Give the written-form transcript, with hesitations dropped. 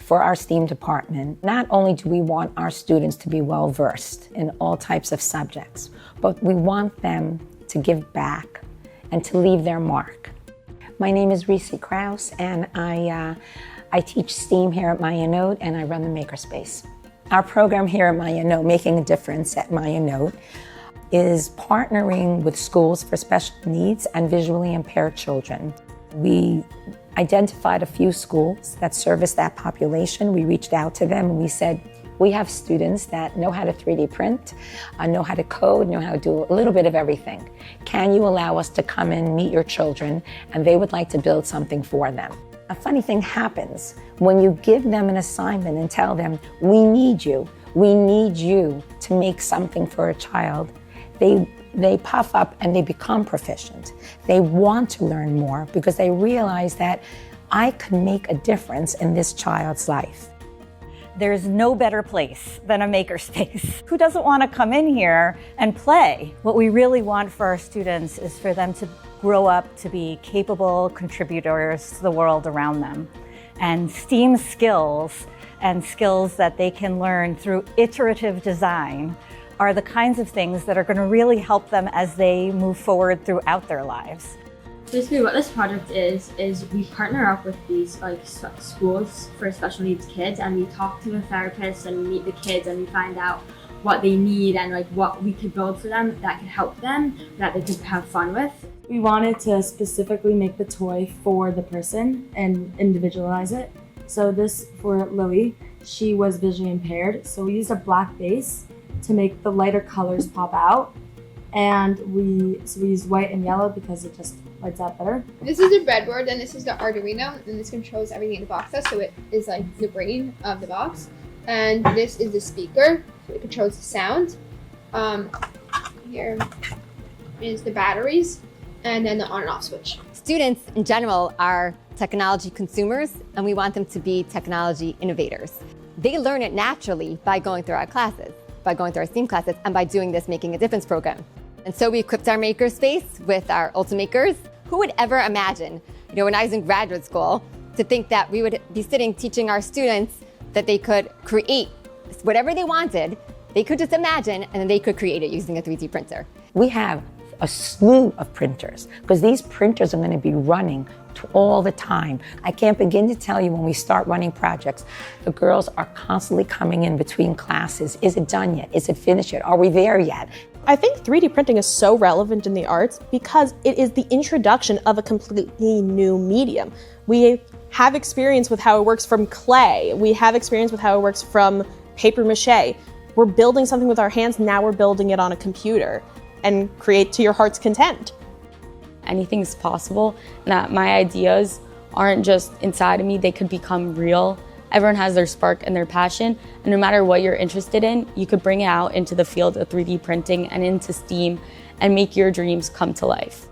For our STEAM department, not only do we want our students to be well-versed in all types of subjects, but we want them to give back and to leave their mark. My name is Reese Krause, and I teach STEAM here at Maya Note, and I run the Makerspace. Our program here at Maya Note, Making a Difference at Maya Note, is partnering with schools for special needs and visually impaired children. We identified a few schools that service that population. We reached out to them and we said, we have students that know how to 3D print, know how to code, know how to do a little bit of everything. Can you allow us to come in, meet your children, and they would like to build something for them? A funny thing happens when you give them an assignment and tell them, we need you to make something for a child. They puff up and they become proficient. They want to learn more because they realize that I can make a difference in this child's life. There's no better place than a makerspace. Who doesn't want to come in here and play? What we really want for our students is for them to grow up to be capable contributors to the world around them. And STEAM skills and skills that they can learn through iterative design are the kinds of things that are going to really help them as they move forward throughout their lives. Basically what this project is we partner up with these schools for special needs kids, and we talk to the therapists and we meet the kids and we find out what they need and what we could build for them that could help them, that they could have fun with. We wanted to specifically make the toy for the person and individualize it. So this, for Lily, she was visually impaired, so we used a black base to make the lighter colors pop out, and we used white and yellow because it just lights out better. This is the breadboard, and this is the Arduino, and this controls everything in the box does, so it is like the brain of the box. And this is the speaker, so it controls the sound. Here is the batteries, and then the on and off switch. Students in general are technology consumers, and we want them to be technology innovators. They learn it naturally by going through our classes, by going through our STEAM classes, and by doing this Making a Difference program. And so we equipped our makerspace with our Ultimakers. Who would ever imagine, when I was in graduate school, to think that we would be sitting teaching our students that they could create whatever they wanted, they could just imagine, and then they could create it using a 3D printer. We have a slew of printers because these printers are going to be running all the time. I can't begin to tell you when we start running projects, the girls are constantly coming in between classes. Is it done yet? Is it finished yet? Are we there yet? I think 3D printing is so relevant in the arts because it is the introduction of a completely new medium. We have experience with how it works from clay. We have experience with how it works from paper mache. We're building something with our hands, now we're building it on a computer and create to your heart's content. Anything's possible, and that my ideas aren't just inside of me, they could become real. Everyone has their spark and their passion, and no matter what you're interested in, you could bring it out into the field of 3D printing and into STEAM and make your dreams come to life.